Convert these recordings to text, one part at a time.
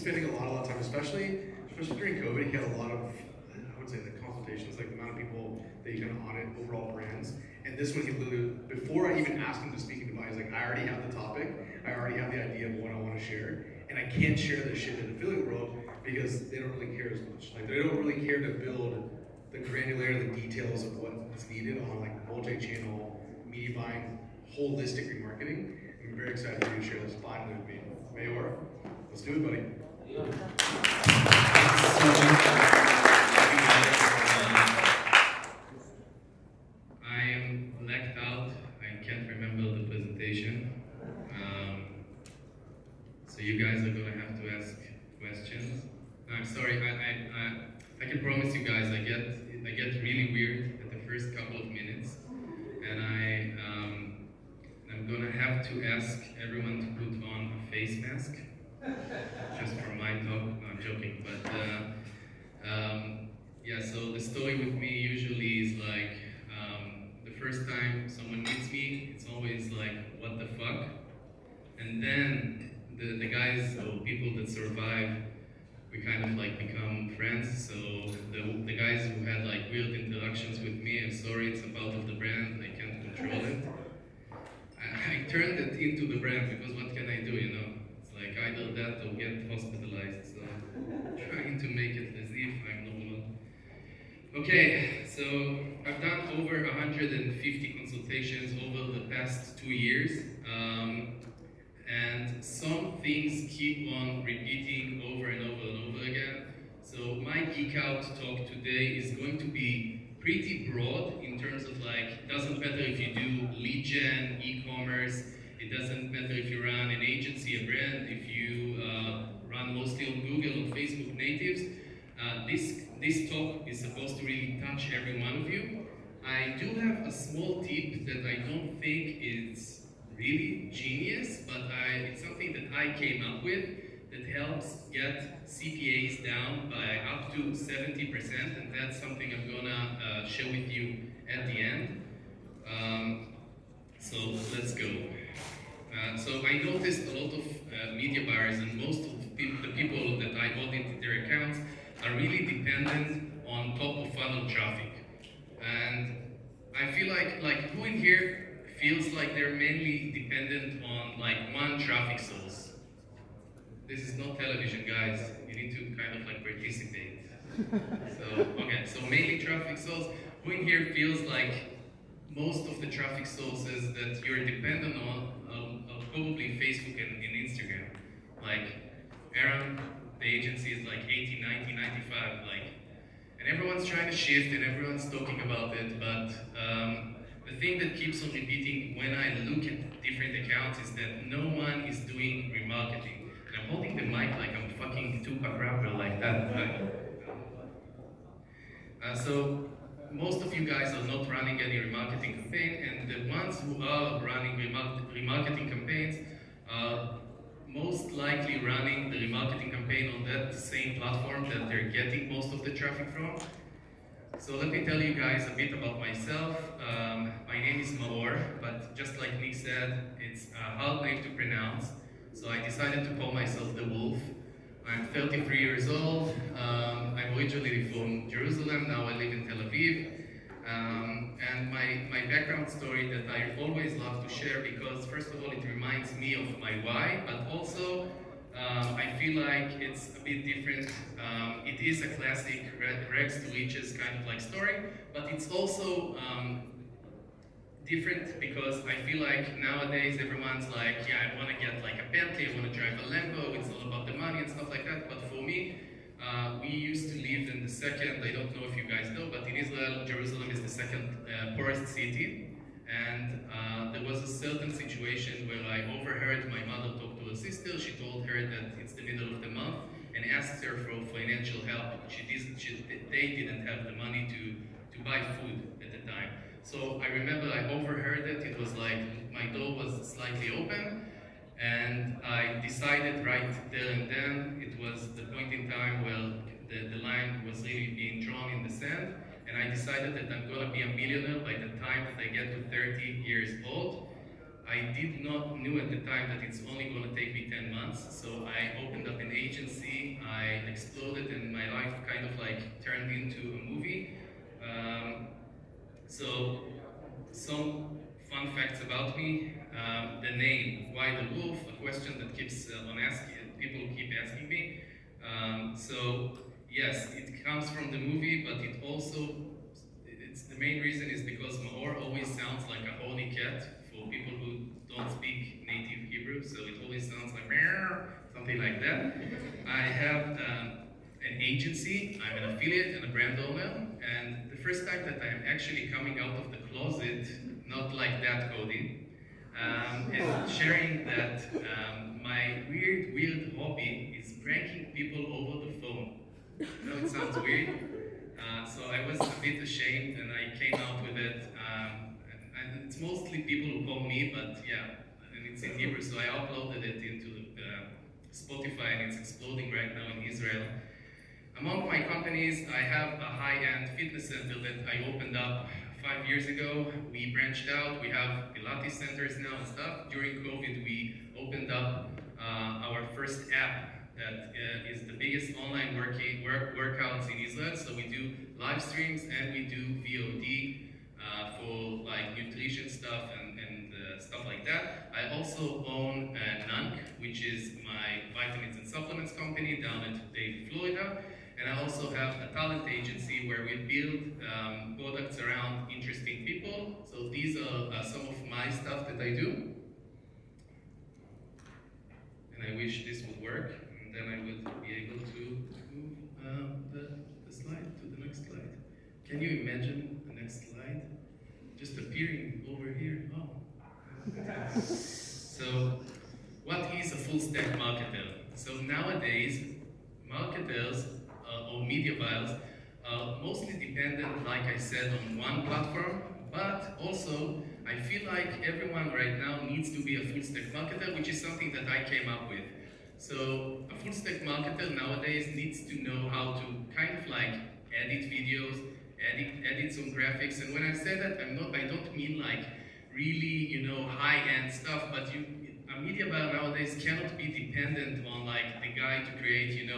spending a lot of time, especially during COVID. He had a lot of, I would say, the consultations, like the amount of people that you kind of audit overall brands. And this one, he literally, before I even asked him to speak into mine, he's like, I already have the topic, I already have the idea of what I want to share, and I can't share this shit in the affiliate world because they don't really care as much. Like, they don't really care to build the granularity, the details of what's needed on like multi-channel media buying, holistic remarketing. I'm very excited for you to share this finally with me. Maor, let's do it, buddy. I am blacked out. I can't remember the presentation. So you guys are gonna have to ask questions. I'm sorry. I can promise you guys. I get really weird at the first couple of minutes, and I'm gonna have to ask everyone to put on a face mask just for my talk. No, I'm joking, but yeah. So the story with me usually is like the first time someone meets me, it's always like, what the fuck? And then the guys or people that survive, we kind of like become friends. So the guys who had like weird interactions with me, I'm sorry, it's a part of the brand, I can't control it. I turned it into the brand because what can I do, you know? It's like either that or get hospitalized. So I'm trying to make it as if I'm normal. Okay, so I've done over 150 consultations over the past 2 years. And some things keep on repeating over and over and over again. So my Geekout talk today is going to be pretty broad in terms of like, it doesn't matter if you do lead gen, e-commerce, it doesn't matter if you run an agency, a brand, if you run mostly on Google or Facebook natives. This talk is supposed to really touch every one of you. I do have a small tip that I don't think is really genius, but it's something that I came up with that helps get CPAs down by up to 70%, and that's something I'm gonna share with you at the end. So let's go. So I noticed a lot of media buyers and most of the people that I audit their accounts are really dependent on top of funnel traffic. And I feel like who in here feels like they're mainly dependent on like one traffic source? This is not television, guys. You need to kind of like participate. So mainly traffic source. Who in here feels like most of the traffic sources that you're dependent on are probably Facebook and Instagram? Like Aaron, the agency is like 80, 90, 95, like, and everyone's trying to shift and everyone's talking about it, but the thing that keeps on repeating when I look at different accounts is that no one is doing remarketing. And I'm holding the mic like I'm fucking Tupac rapper like that. So most of you guys are not running any remarketing campaign, and the ones who are running remarketing campaigns are most likely running the remarketing campaign on that same platform that they're getting most of the traffic from. So let me tell you guys a bit about myself. My name is Maor, but just like Nick said, it's a hard name to pronounce. So I decided to call myself the Wolf. I'm 33 years old. I'm originally from Jerusalem. Now I live in Tel Aviv. And my background story that I always love to share, because first of all, it reminds me of my why, but also I feel like it's a bit different. It is a classic rags to riches kind of like story, but it's also different because I feel like nowadays everyone's like, yeah, I want to get like a Bentley, I want to drive a Lambo, it's all about the money and stuff like that. But for me, we used to live in the second, I don't know if you guys know, but in Israel, Jerusalem is the second poorest city. And there was a certain situation where I overheard my mother talk to her sister. She told her that it's the middle of the month and asked her for financial help. They didn't have the money to buy food at the time. So I remember I overheard it. It was like my door was slightly open, and I decided right there and then, it was the point in time where the line was really being drawn in the sand, and I decided that I'm gonna be a millionaire by the time that I get to 30 years old. I did not knew at the time that it's only gonna take me 10 months, so I opened up an agency into a movie. So some fun facts about me. The name, why the wolf? A question that keeps on asking, people keep asking me. So yes, it comes from the movie, but it also, the main reason is because Maor always sounds like a holy cat for people who don't speak native Hebrew, so it always sounds like meow, something like that. I have an agency, I'm an affiliate and a brand owner, and the first time that I'm actually coming out of the closet, not like that, Cody, and sharing that my weird hobby is pranking people over the phone. I know it sounds weird, so I was a bit ashamed and I came out with it. And it's mostly people who call me, but yeah, and it's in Hebrew, so I uploaded it into Spotify and it's exploding right now in Israel. Among my companies, I have a high-end fitness center that I opened up 5 years ago. We branched out, we have Pilates centers now and stuff. During COVID, we opened up our first app that is the biggest online workouts in Israel. So we do live streams and we do VOD for like nutrition stuff and stuff like that. I also own Nunk, which is my vitamins and supplements company down in Dade, Florida. And I also have a talent agency where we build products around interesting people. So these are some of my stuff that I do. And I wish this would work. And then I would be able to move the slide to the next slide. Can you imagine the next slide? Just appearing over here. Oh. So, what is a full stack marketer? So nowadays, marketers or media buyers are mostly dependent, like I said, on one platform, but also I feel like everyone right now needs to be a full stack marketer, which is something that I came up with. So a full stack marketer nowadays needs to know how to kind of like edit videos, edit some graphics, and when I say that, I don't mean like really, high-end stuff, but a media buyer nowadays cannot be dependent on like the guy to create,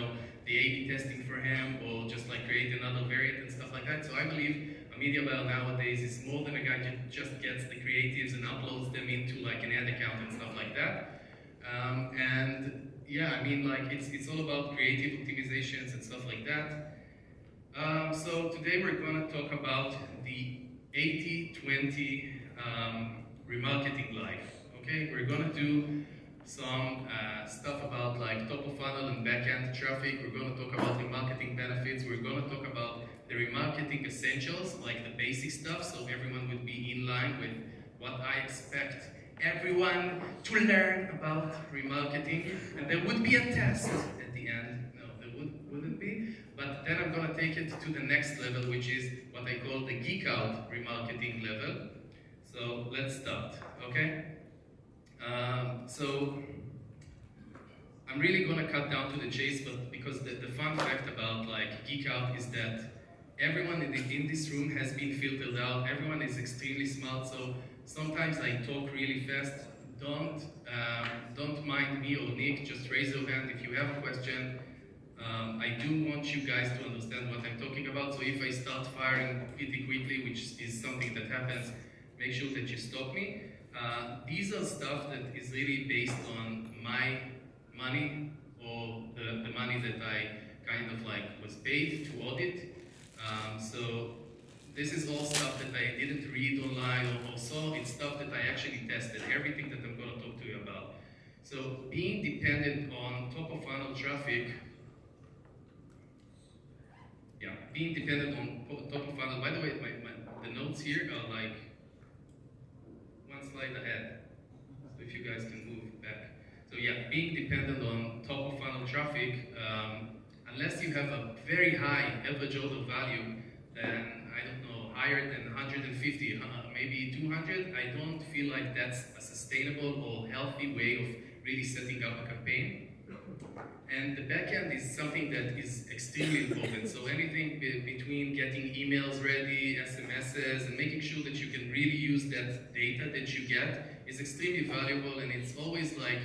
the A/B testing for him, or just like create another variant and stuff like that. So I believe a media buyer nowadays is more than a guy who just gets the creatives and uploads them into like an ad account and stuff like that. And yeah, I mean, like it's all about creative optimizations and stuff like that. So today we're going to talk about the 80-20 remarketing life. Okay, we're going to do some stuff about like top of funnel and back-end traffic. We're going to talk about remarketing benefits. We're going to talk about the remarketing essentials, like the basic stuff, so everyone would be in line with what I expect everyone to learn about remarketing. And there would be a test at the end. No, there wouldn't be. But then I'm going to take it to the next level, which is what I call the Geekout remarketing level. So let's start, okay? So I'm really going to cut down to the chase, but because the fun fact about like Geekout is that everyone in this room has been filtered out. Everyone is extremely smart, so sometimes I talk really fast. Don't mind me or Nick, just raise your hand if you have a question. I do want you guys to understand what I'm talking about, so if I start firing pretty quickly, which is something that happens, make sure that you stop me. These are stuff that is really based on my money, or the money that I kind of like was paid to audit. So this is all stuff that I didn't read online or saw. It's stuff that I actually tested, everything that I'm going to talk to you about. So being dependent on top of funnel traffic, being dependent on top of funnel. By the way, the notes here are like one slide ahead, so if you guys can move back. So yeah, being dependent on top of funnel traffic, unless you have a very high average order value, then I don't know, higher than 150, maybe 200, I don't feel like that's a sustainable or healthy way of really setting up a campaign. And the backend is something that is extremely important. So anything between getting emails ready, SMSs, and making sure that you can really use that data that you get is extremely valuable, and it's always like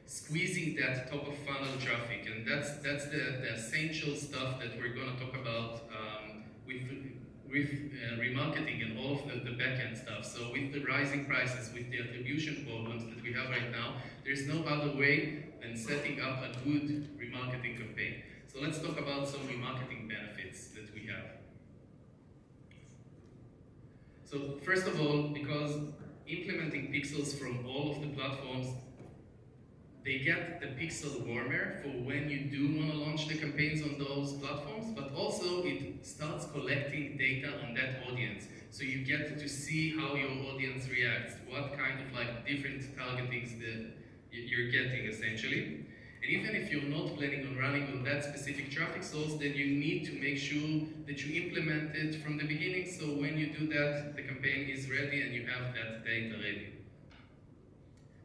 squeezing that top of funnel traffic. And that's the essential stuff that we're going to talk about with remarketing and all of the back-end stuff. So with the rising prices, with the attribution problems that we have right now, there's no other way than setting up a good remarketing campaign. So let's talk about some remarketing benefits that we have. So first of all, because implementing pixels from all of the platforms, they get the pixel warmer for when you do want to launch the campaigns on those platforms, but also it starts collecting data on that audience. So you get to see how your audience reacts, what kind of like different targetings that you're getting essentially. And even if you're not planning on running on that specific traffic source, then you need to make sure that you implement it from the beginning, so when you do that, the campaign is ready and you have that data ready.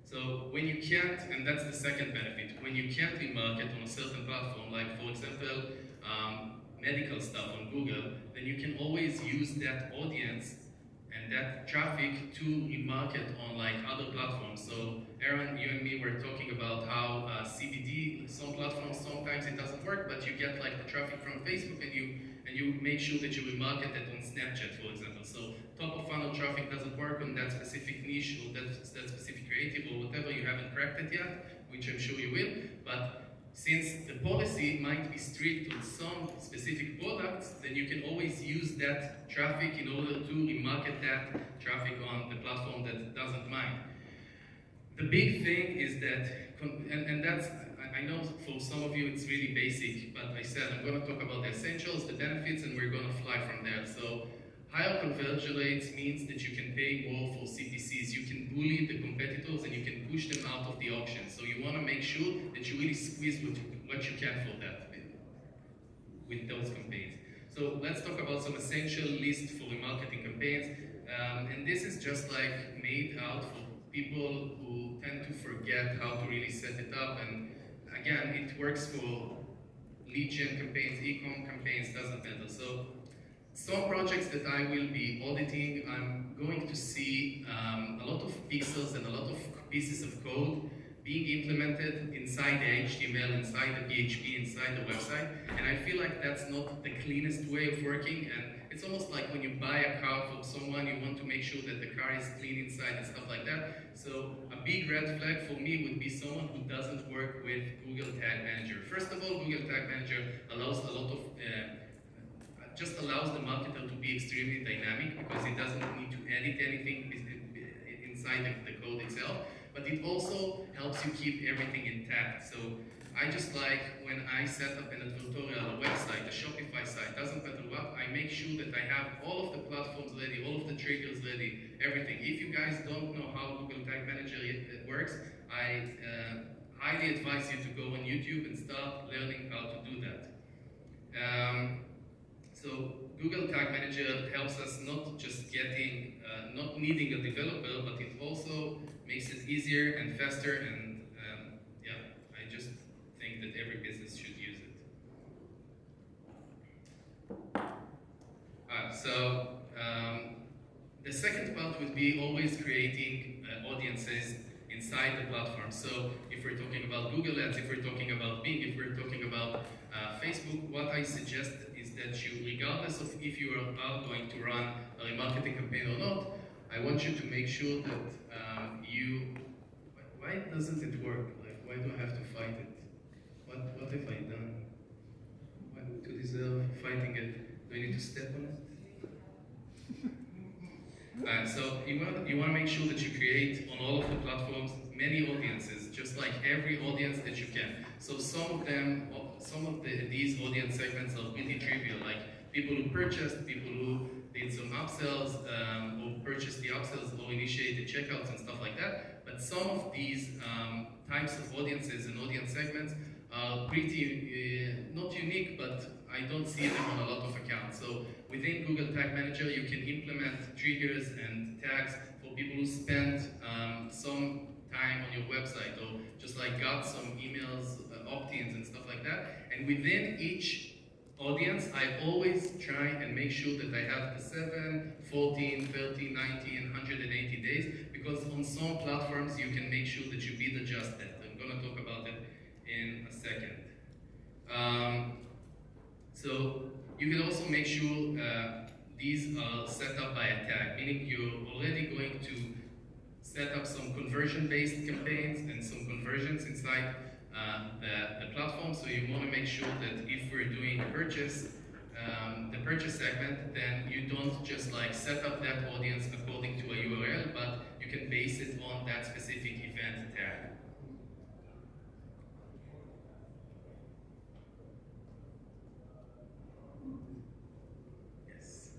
So when you can't, and that's the second benefit, when you can't remarket on a certain platform, like for example, medical stuff on Google, then you can always use that audience and that traffic to remarket on like other platforms. So Aaron, you and me were talking about how CBD, some platforms, sometimes it doesn't work, but you get like the traffic from Facebook and you make sure that you remarket it on Snapchat, for example. So top of funnel traffic doesn't work on that specific niche or that specific creative or whatever, you haven't cracked it yet, which I'm sure you will. But since the policy might be strict on some specific products, then you can always use that traffic in order to remarket that traffic on the platform that doesn't mind. The big thing is that, and that's, I know for some of you it's really basic, but I said I'm going to talk about the essentials, the benefits, and we're going to fly from there. So higher conversion rates means that you can pay more for CPCs, you can bully the competitors and you can push them out of the auction. So you want to make sure that you really squeeze what you can for that with those campaigns. So let's talk about some essential list for remarketing campaigns. And this is just like made out for people who tend to forget how to really set it up. And again, it works for lead gen campaigns, e-com campaigns, doesn't matter. So some projects that I will be auditing, I'm going to see a lot of pixels and a lot of pieces of code being implemented inside the HTML, inside the PHP, inside the website, and I feel like that's not the cleanest way of working. And it's almost like when you buy a car for someone, you want to make sure that the car is clean inside and stuff like that. So a big red flag for me would be someone who doesn't work with Google Tag Manager. First of all, Google Tag Manager allows a lot of just allows the marketer to be extremely dynamic because it doesn't need to edit anything inside the code itself, but it also helps you keep everything intact. So I just like when I set up an advertorial, a website, a Shopify site, doesn't matter what, I make sure that I have all of the platforms ready, all of the triggers ready, everything. If you guys don't know how Google Tag Manager works, I highly advise you to go on YouTube and start learning how to do that. So Google Tag Manager helps us not just getting, not needing a developer, but it also makes it easier and faster, and yeah, I just think that every business should use it. The second part would be always creating audiences inside the platform. So if we're talking about Google Ads, if we're talking about Bing, if we're talking about Facebook, what I suggest is that you, regardless of if you are going to run a remarketing campaign or not, I want you to make sure that why doesn't it work? Like, why do I have to fight it? What have I done? What to deserve fighting it? Do I need to step on it? So you want to make sure that you create on all of the platforms many audiences, just like every audience that you can. So some of these audience segments are really trivial, like people who purchased, people who did some upsells, or purchased the upsells or initiated checkouts and stuff like that. But some of these types of audiences and audience segments are pretty, not unique, but I don't see them on a lot of accounts. So within Google Tag Manager, you can implement triggers and tags for people who spend some time on your website, or just like got some emails, opt-ins and stuff like that. And within each audience, I always try and make sure that I have the 7, 14, 30, 90, and 180 days, because on some platforms you can make sure that you bid adjust that. I'm going to talk about it in a second. So you can also make sure these are set up by a tag, meaning you're already going to set up some conversion-based campaigns and some conversions inside the platform. So you want to make sure that if we're doing purchase, the purchase segment, then you don't just like set up that audience according to a URL, but you can base it on that specific event tag. Yes.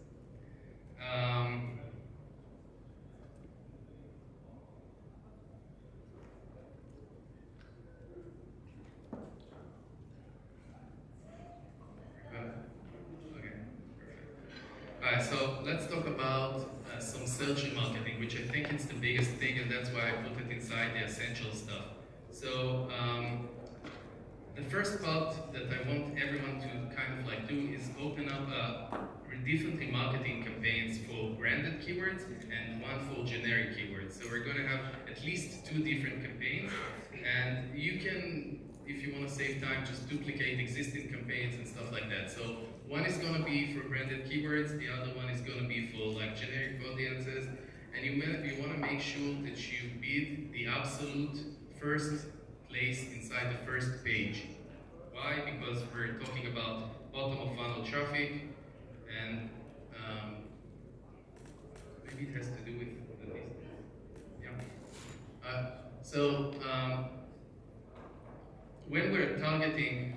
Alright, so let's talk about some search remarketing, which I think is the biggest thing, and that's why I put it inside the essential stuff. So the first part that I want everyone to kind of like do is open up different remarketing campaigns for branded keywords and one for generic keywords. So we're going to have at least 2 different campaigns, and you can, if you want to save time, just duplicate existing campaigns and stuff like that. So one is going to be for branded keywords, the other one is going to be for like generic audiences, and you want to make sure that you bid the absolute first place inside the first page. Why? Because we're talking about bottom of funnel traffic, and maybe it has to do with the business. Yeah. When we're targeting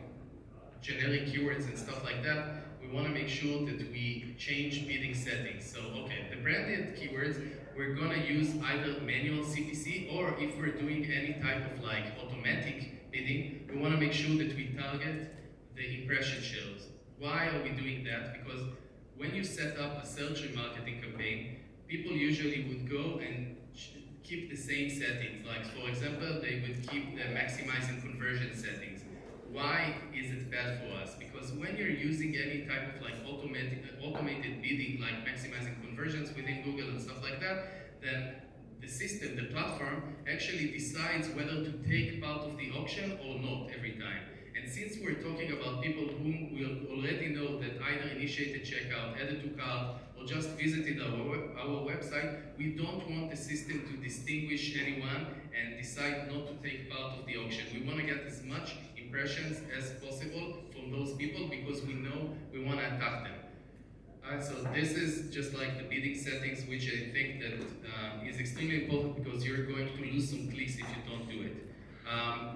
generic keywords and stuff like that, we want to make sure that we change bidding settings. So, okay, the branded keywords, we're going to use either manual CPC, or if we're doing any type of like automatic bidding, we want to make sure that we target the impression shares. Why are we doing that? Because when you set up a search remarketing campaign, people usually would go and keep the same settings. Like, for example, they would keep the maximizing conversion settings. Why is it bad for us? Because when you're using any type of like automated bidding, like maximizing conversions within Google and stuff like that, then the system, the platform, actually decides whether to take part of the auction or not every time. And since we're talking about people whom we already know that either initiated checkout, added to cart, or just visited our website, we don't want the system to distinguish anyone and decide not to take part of the auction. We want to get as much impressions as possible from those people because we know we want to attack them. Alright, so this is just like the bidding settings, which I think that is extremely important because you're going to lose some clicks if you don't do it.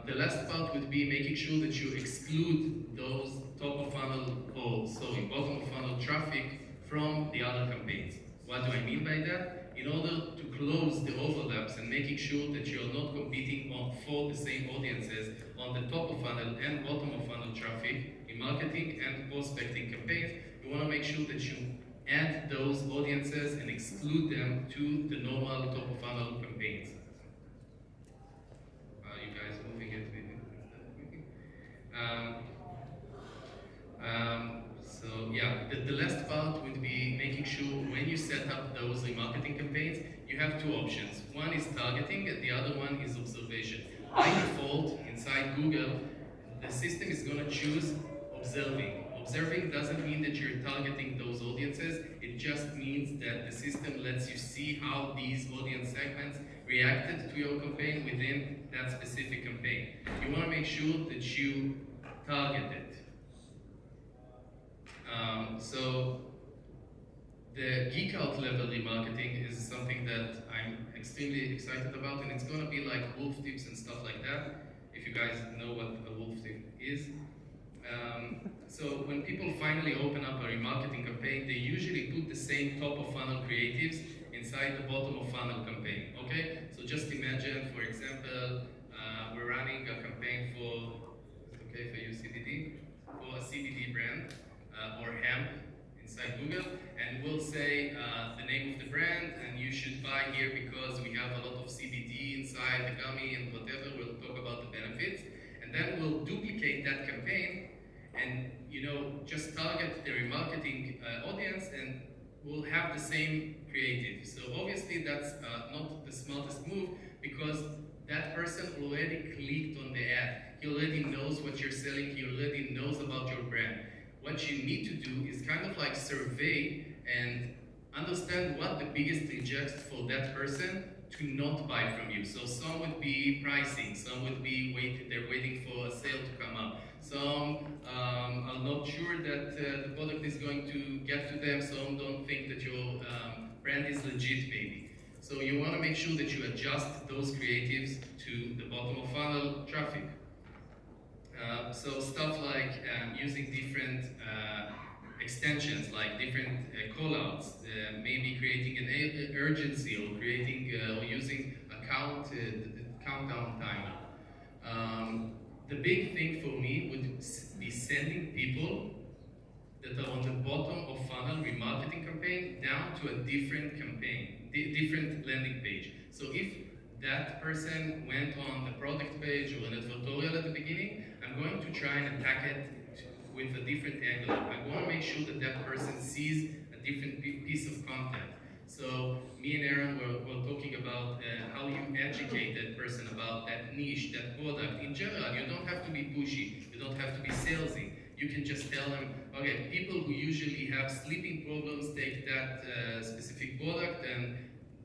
The last part would be making sure that you exclude those top of funnel, or sorry, bottom of funnel traffic from the other campaigns. What do I mean by that? In order to close the overlaps and making sure that you're not competing for the same audiences on the top of funnel and bottom of funnel traffic in marketing and prospecting campaigns, you want to make sure that you add those audiences and exclude them to the normal top of funnel campaigns. You guys moving it with so yeah, the last part would be making sure when you set up those remarketing campaigns, you have 2 options. One is targeting and the other one is observation. By default, inside Google, the system is going to choose observing. Observing doesn't mean that you're targeting those audiences, it just means that the system lets you see how these audience segments reacted to your campaign within that specific campaign. You want to make sure that you target it. So the Geekout level remarketing is something that I'm extremely excited about, and it's going to be like wolf tips and stuff like that, if you guys know what a wolf tip is. So when people finally open up a remarketing campaign, they usually put the same top of funnel creatives inside the bottom of funnel campaign, okay? So just imagine, for example, we're running a campaign for, is it okay if I use CBD? For a CBD brand, or hemp inside Google, and we'll say the name of the brand, and you should buy here because we have a lot of CBD inside the gummy and whatever. We'll talk about the benefits, and then we'll duplicate that campaign and just target the remarketing audience, and we'll have the same creative. So obviously that's not the smartest move because that person already clicked on the ad. He already knows what you're selling. He already knows about your brand. what you need to do is kind of like survey and understand what the biggest rejects for that person to not buy from you. So some would be pricing, some would be they're waiting for a sale to come up. Some are not sure that the product is going to get to them. Some don't think that your brand is legit, maybe. So you want to make sure that you adjust those creatives to the bottom of funnel traffic. So stuff like using different extensions, like different callouts, maybe creating an urgency, or creating or using a countdown timer. The big thing for me would be sending people that are on the bottom of funnel remarketing campaign down to a different campaign, different landing page. So if that person went on the product page or an advertorial at the beginning, I'm going to try and attack it with a different angle. I want to make sure that that person sees a different piece of content. So me and Aaron were talking about how you educate that person about that niche, that product. In general, you don't have to be pushy, you don't have to be salesy. You can just tell them, okay, people who usually have sleeping problems take that specific product, and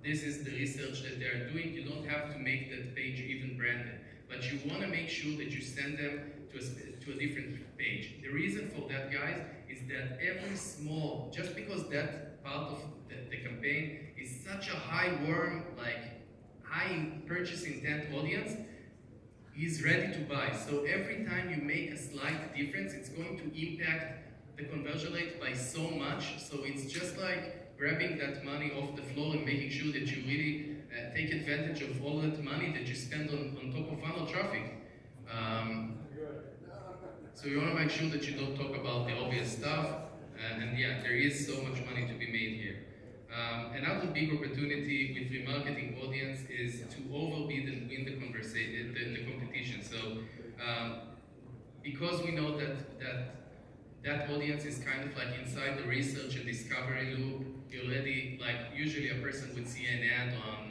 this is the research that they're doing. You don't have to make that page even branded, but you want to make sure that you send them to a different page. The reason for that, guys, is that every small, just because that part of the campaign is such a high warm, like high purchase intent audience, is ready to buy. So every time you make a slight difference, it's going to impact the conversion rate by so much. So it's just like grabbing that money off the floor and making sure that you really take advantage of all that money that you spend on top of funnel traffic. So you want to make sure that you don't talk about the obvious stuff. And yeah, there is so much money to be made here. Another big opportunity with remarketing audience is to overbid and win the conversation, the competition. So because we know that audience is kind of like inside the research and discovery loop, you already, like usually a person would see an ad on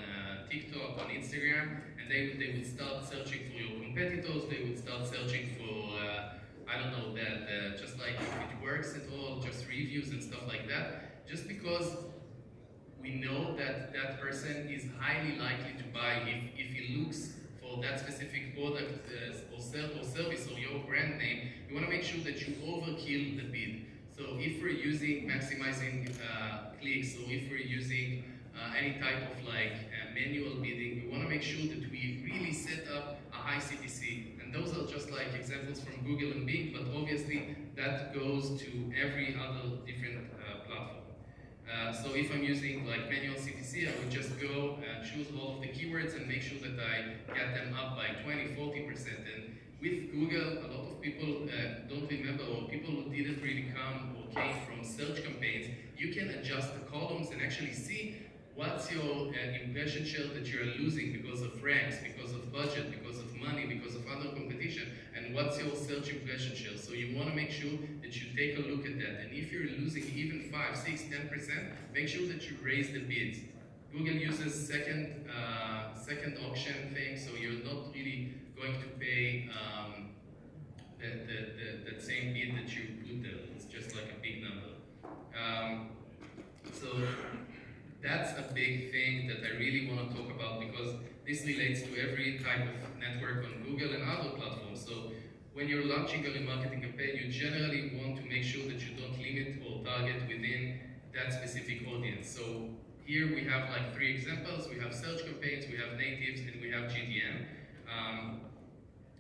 TikTok, on Instagram, and they would start searching for your competitors. They would start searching for I don't know, that just like if it works at all, just reviews and stuff like that. Just because we know that that person is highly likely to buy if he looks for that specific product or service or your brand name, you want to make sure that you overkill the bid. So if we're using maximizing clicks, or if we're using any type of like manual bidding, we want to make sure that we really set up a high CPC. And those are just like examples from Google and Bing, but obviously that goes to every other different platform. So if I'm using like manual CPC, I would just go and choose all of the keywords and make sure that I get them up by 20–40%. And with Google, a lot of people don't remember, or people who didn't really come or came from search campaigns, you can adjust the columns and actually see what's your impression share that you're losing because of ranks, because of budget, because of money, because of other competition, and what's your search impression share. So you want to make sure that you take a look at that. And if you're losing even 5, 6, 10%, make sure that you raise the bids. Google uses second auction thing, so you're not really going to pay that same bid that you put there. It's just like a big number. So that's a big thing that I really want to talk about, because this relates to every type of network on Google and other platforms. So when you're launching a remarketing campaign, you generally want to make sure that you don't limit or target within that specific audience. So here we have like 3 examples. We have search campaigns, we have natives, and we have GTM.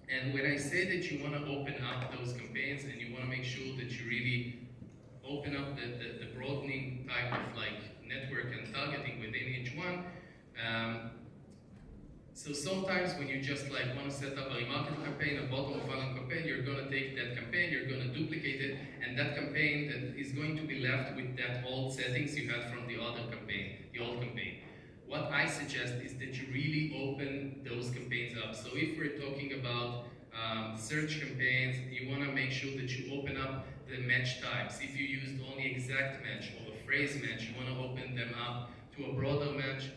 And when I say that you want to open up those campaigns and you want to make sure that you really open up the broadening type of like network and targeting within each one. So sometimes when you just like want to set up a remarketing campaign, a bottom of funnel campaign, you're going to take that campaign, you're going to duplicate it, and that campaign that is going to be left with that old settings you had from the other campaign, the old campaign. What I suggest is that you really open those campaigns up. So if we're talking about search campaigns, you want to make sure that you open up the match types. If you used only exact match or a phrase match, you want to open them up to a broader match.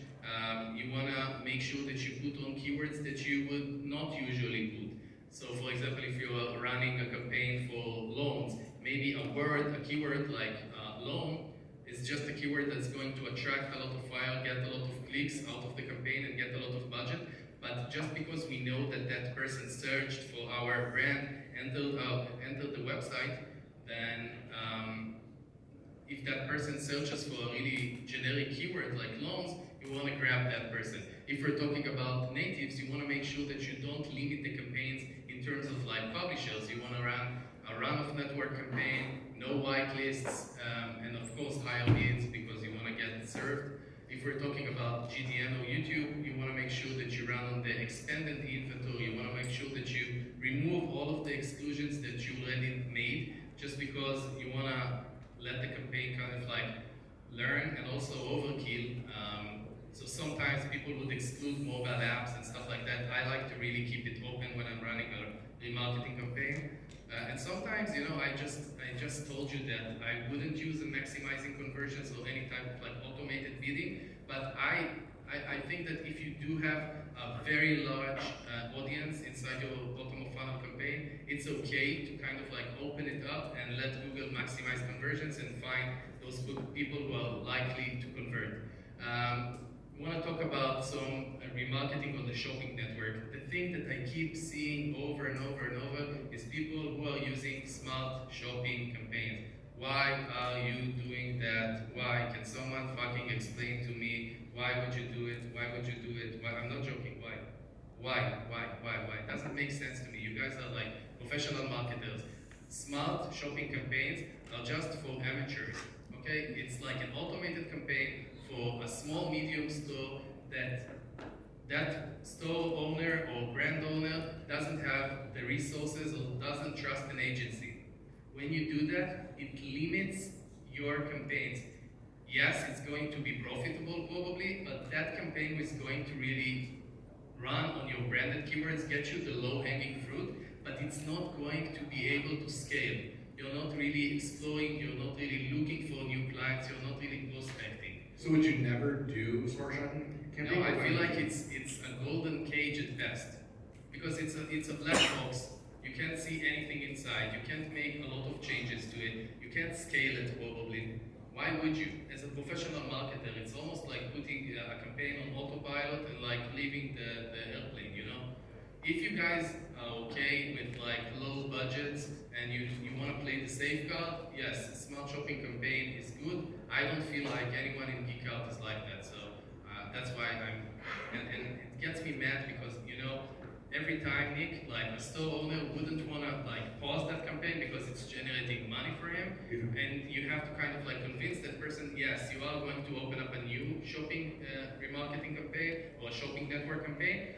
You want to make sure that you put on keywords that you would not usually put. So for example, if you are running a campaign for loans, maybe a word a keyword like loan is just a keyword that's going to attract a lot of fire, get a lot of clicks out of the campaign and get a lot of budget. But just because we know that that person searched for our brand, entered the website, then if that person searches for a really generic keyword like loans, you want to grab that person. If we're talking about natives, you want to make sure that you don't limit the campaigns in terms of like publishers. You want to run a run-of-network campaign, no whitelists, and of course higher bids because you want to get served. If we're talking about GDN or YouTube, you want to make sure that you run on the expanded inventory. You want to make sure that you remove all of the exclusions that you already made, just because you want to let the campaign kind of like learn and also overkill. So sometimes people would exclude mobile apps and stuff like that. I like to really keep it open when I'm running a remarketing campaign. And sometimes, you know, I just told you that I wouldn't use a maximizing conversions or any type of like automated bidding, but I think that if you do have a very large audience inside your bottom of funnel campaign, it's okay to kind of like open it up and let Google maximize conversions and find those people who are likely to convert. I want to talk about some remarketing on the shopping network. The thing that I keep seeing over and over and over is people who are using smart shopping campaigns. Why are you doing that? Why? Can someone fucking explain to me why would you do it? Why would you do it? Why? I'm not joking. Why? Why? It doesn't make sense to me. You guys are like professional marketers. Smart shopping campaigns are just for amateurs. Okay? It's like an automated campaign for a small medium store that store owner or brand owner doesn't have the resources or doesn't trust an agency. When you do that, it limits your campaigns. Yes, it's going to be profitable probably, but that campaign is going to really run on your branded keywords, get you the low-hanging fruit, but it's not going to be able to scale. You're not really exploring, you're not really looking for new clients, you're not really prospecting. So would you never do a smart shopping campaign? No, I feel like it's a golden cage at best, because it's a black box. You can't see anything inside. You can't make a lot of changes to it. You can't scale it probably. Why would you? As a professional marketer, it's almost like putting a campaign on autopilot and like leaving the airplane, you know? If you guys are okay with like low budgets and you want to play the safe card, yes, a smart shopping campaign is good. I don't feel like anyone in Geekout is like that, so that's why and it gets me mad because, you know, every time, Nick, like a store owner wouldn't want to like pause that campaign because it's generating money for him, and you have to kind of like convince that person, yes, you are going to open up a new shopping remarketing campaign or a shopping network campaign,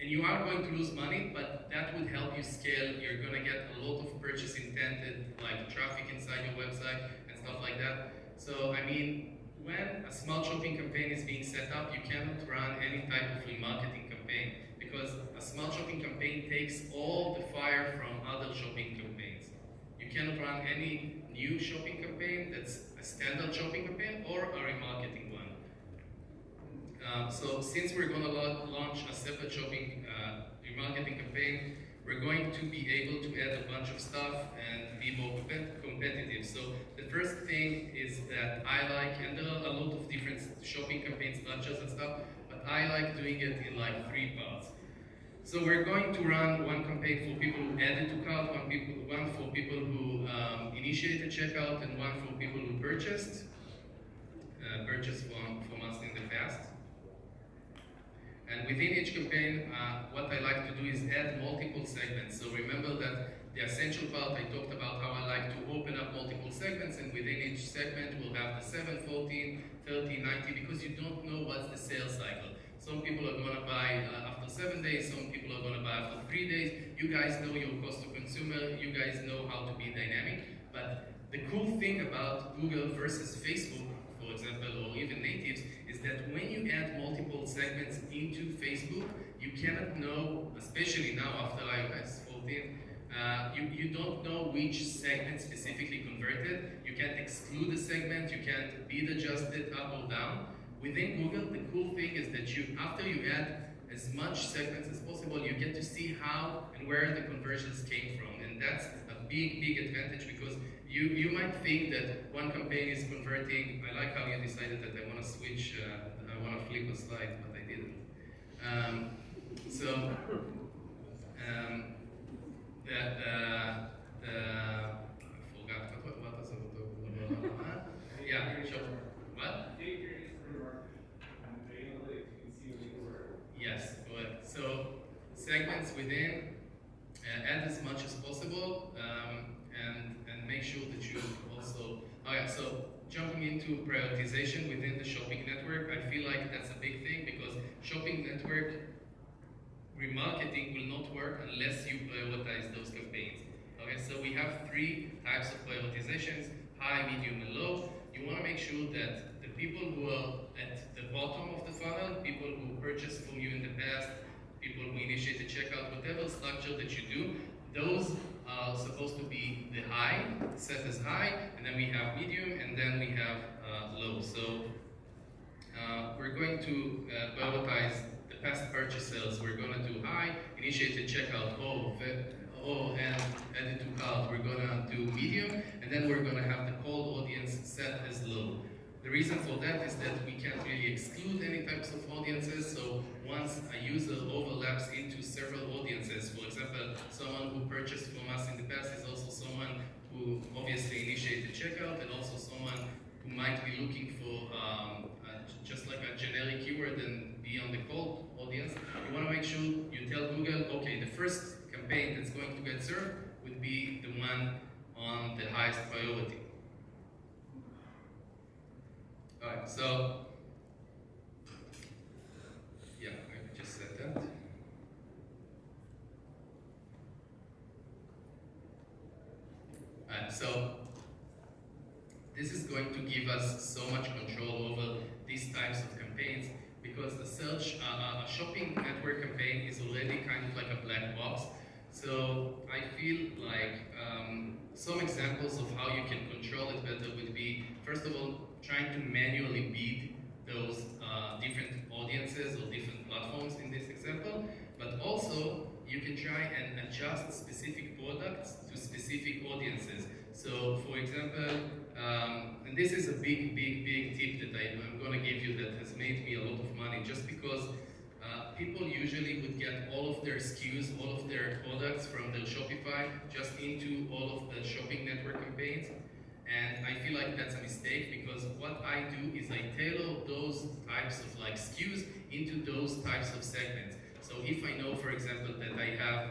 and you are going to lose money, but that would help you scale. You're going to get a lot of purchase intended, like traffic inside your website and stuff like that. So, I mean, when a smart shopping campaign is being set up, you cannot run any type of remarketing campaign because a smart shopping campaign takes all the fire from other shopping campaigns. You cannot run any new shopping campaign that's a standard shopping campaign or a remarketing one. So since we're going to launch a separate shopping remarketing campaign, we're going to be able to add a bunch of stuff and be more competitive. So the first thing is that I like, and there are a lot of different shopping campaigns, budgets and stuff, but I like doing it in like 3 parts. So we're going to run one campaign for people who added to cart, one for people who initiated checkout, and one for people who purchased from us in the past. And within each campaign, what I like to do is add multiple segments. So remember that the essential part, I talked about how I like to open up multiple segments, and within each segment we'll have the 7, 14, 30, 90, because you don't know what's the sales cycle. Some people are going to buy after 7 days, some people are going to buy after 3 days. You guys know your cost to consumer, you guys know how to be dynamic. But the cool thing about Google versus Facebook, for example, or even natives, is that when you add multiple segments into Facebook, you cannot know, especially now after iOS 14, you don't know which segment specifically converted. You can't exclude a segment, you can't bid adjust it up or down. Within Google, the cool thing is that after you add as much segments as possible, you get to see how and where the conversions came from. And that's a big advantage, because you might think that one campaign is converting. I like how you decided that I want to switch, I want to flip a slide, but I didn't. I forgot, what was it? Yeah, sure. What? Yes, correct. So segments within, add as much as possible, and make sure that you also. Oh yeah, so jumping into prioritization within the shopping network, I feel like that's a big thing, because shopping network remarketing will not work unless you prioritize those campaigns. Okay, so we have three types of prioritizations: high, medium, and low. You want to make sure that the people who are at the bottom of the funnel, people who purchased from you in the past, people who initiate the checkout, whatever structure that you do, those are supposed to be the high, set as high, and then we have medium, and then we have low. So we're going to prioritize the past purchasers. We're going to do high, initiate the checkout, and add it to cart. We're going to do medium, and then we're going to have the cold audience set as low. The reason for that is that we can't really exclude any types of audiences, so once a user overlaps into several audiences, for example, someone who purchased from us in the past is also someone who obviously initiated checkout, and also someone who might be looking for just like a generic keyword and be on the cold audience. You want to make sure you tell Google, okay, the first campaign that's going to get served would be the one on the highest priority. Alright, so yeah, I just said that. So this is going to give us so much control over these types of campaigns, because the search, a shopping network campaign is already kind of like a black box. So I feel like some examples of how you can control it better would be, first of all, trying to manually bid those different audiences or different platforms in this example, but also you can try and adjust specific products to specific audiences. So for example, and this is a big tip that I'm going to give you that has made me a lot of money, just because people usually would get all of their SKUs, all of their products from their Shopify just into all of the shopping network campaigns. And I feel like that's a mistake, because what I do is I tailor those types of like SKUs into those types of segments. So if I know, for example, that I have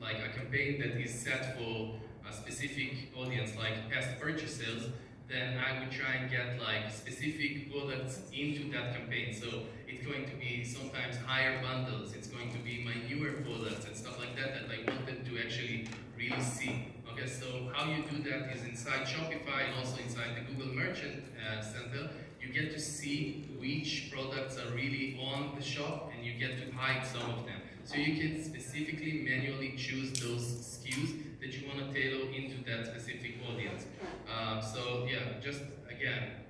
like a campaign that is set for a specific audience, like past purchasers, then I would try and get like specific products into that campaign. So it's going to be sometimes higher bundles, it's going to be my newer products and stuff like that that I want them to actually really see. Okay, so how you do that is inside Shopify and also inside the Google Merchant Center. You get to see which products are really on the shop, and you get to hide some of them. So you can specifically manually choose those SKUs that you want to tailor into that specific audience. So yeah, just again,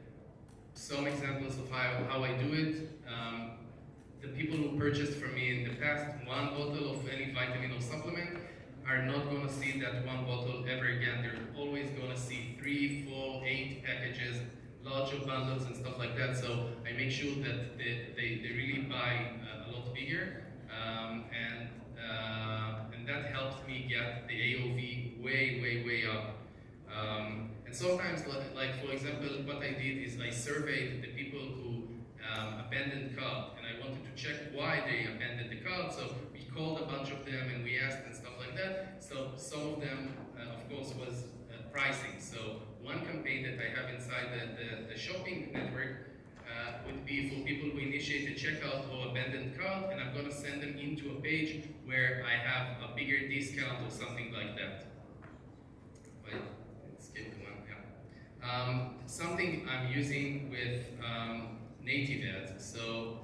some examples of how I do it. The people who purchased from me in the past one bottle of any vitamin or supplement are not going to see that one bottle ever again. They're always going to see 3, 4, 8 packages, larger bundles and stuff like that. So I make sure that they really buy a lot bigger, and that helps me get the AOV way up. And sometimes, like for example, what I did is I surveyed the people who abandoned cart, and I wanted to check why they abandoned the cart. So we called a bunch of them and we asked and stuff like that. So some of them, of course, was pricing. So one campaign that I have inside the shopping network would be for people who initiate a checkout or abandoned cart, and I'm going to send them into a page where I have a bigger discount or something like that. Wait, skip the one, yeah. Something I'm using with native ads. So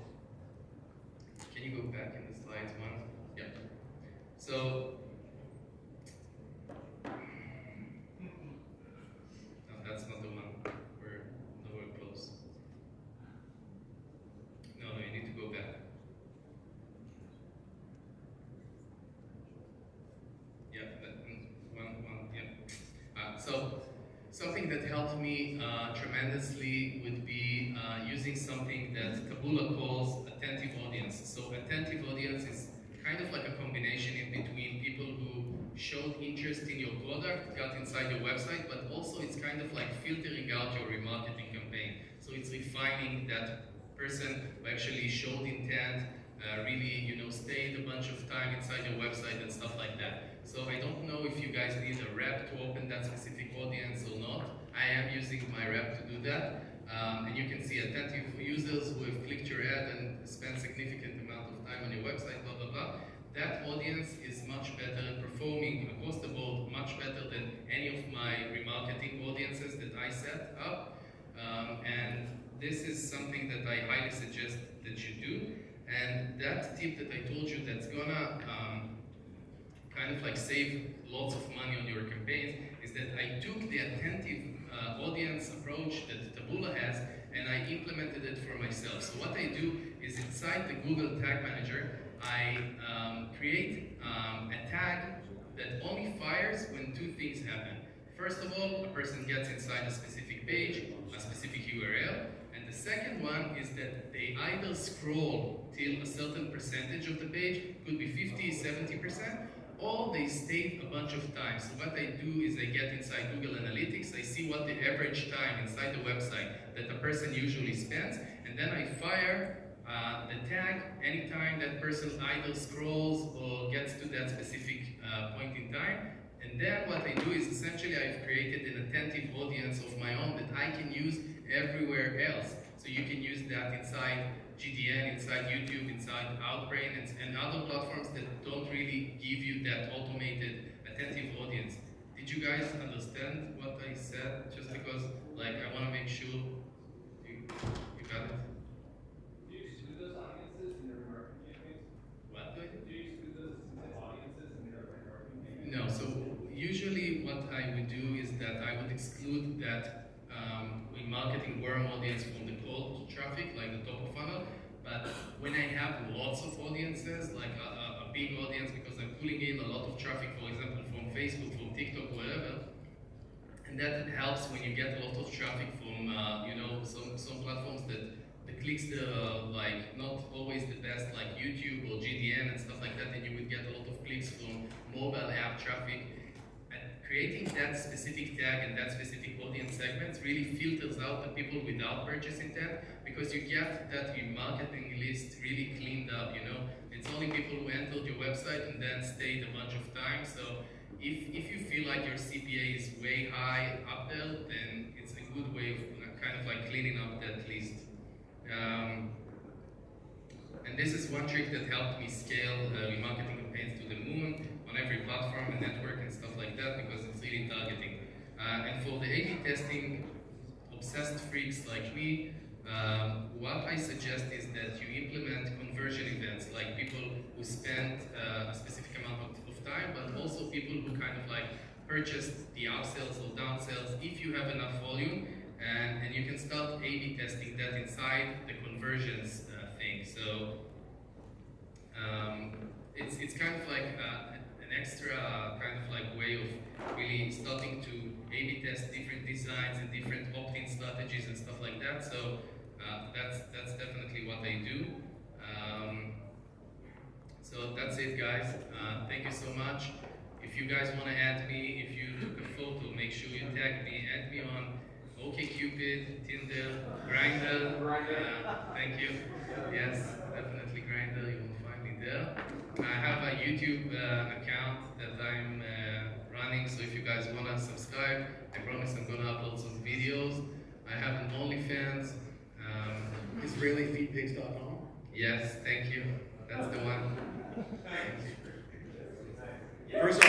can you go back in the slides one? Yeah. So no, that's not the one. We're nowhere close. No, you need to go back. So something that helped me tremendously would be using something that Taboola calls attentive audience. So attentive audience is kind of like a combination in between people who showed interest in your product, got inside your website, but also it's kind of like filtering out your remarketing campaign. So it's refining that person who actually showed intent, really, stayed a bunch of time inside your website and stuff like that. So I don't know if you guys need a rep to open that specific audience or not. I am using my rep to do that. And you can see attentive users who have clicked your ad and spent significant amount of time on your website, blah, blah, blah. That audience is much better at performing across the board, much better than any of my remarketing audiences that I set up. And this is something that I highly suggest that you do. And that tip that I told you that's gonna kind of like save lots of money on your campaigns is that I took the attentive audience approach that Taboola has and I implemented it for myself. So what I do is inside the Google Tag Manager, I create a tag that only fires when two things happen. First of all, a person gets inside a specific page, a specific URL, and the second one is that they either scroll till a certain percentage of the page, could be 50, 70%, or they stayed a bunch of times. So what I do is I get inside Google Analytics, I see what the average time inside the website that a person usually spends, and then I fire the tag anytime that person either scrolls or gets to that specific point in time. And then what I do is essentially I've created an attentive audience of my own that I can use everywhere else. So you can use that inside GDN, inside YouTube, inside Outbrain, and other platforms that don't really give you that automated attentive audience. Did you guys understand what I said? Just because, like, I want to make sure you got it. Do you exclude those audiences in your remarketing campaigns? What? Do you exclude those audiences in your remarketing campaigns? No. So usually what I would do is that I would exclude that remarketing warm audience from the cold traffic, like the top of funnel. But when I have lots of audiences, like a big audience, because I'm pulling in a lot of traffic, for example, from Facebook, from TikTok, wherever, and that helps when you get a lot of traffic from, some platforms that the clicks there are like not always the best, like YouTube or GDN and stuff like that, and you would get a lot of clicks from mobile app traffic. Creating that specific tag and that specific audience segments really filters out the people without purchase intent, because you get that remarketing list really cleaned up, It's only people who entered your website and then stayed a bunch of time. So if you feel like your CPA is way high up there, then it's a good way of kind of like cleaning up that list. And this is one trick that helped me scale remarketing campaigns to the moon on every platform and network and stuff like that, because it's really targeting. And for the A/B testing obsessed freaks like me, what I suggest is that you implement conversion events, like people who spend a specific amount of time, but also people who kind of like purchased the upsells or downsells if you have enough volume, and you can start A/B testing that inside the conversions thing. So it's kind of like an extra kind of like way of really starting to A/B test different designs and different opt-in strategies and stuff like that. So that's definitely what I do. So that's it, guys. Thank you so much. If you guys want to add me, if you took a photo, make sure you tag me. Add me on OkCupid, Tinder, Grindr. Thank you. Yes, definitely Grindr. You will find me there. I have a YouTube account that I'm running, so if you guys want to subscribe, I promise I'm going to upload some videos. I have an OnlyFans. IsraeliFeedPigs.com. Yes, thank you. That's the one. First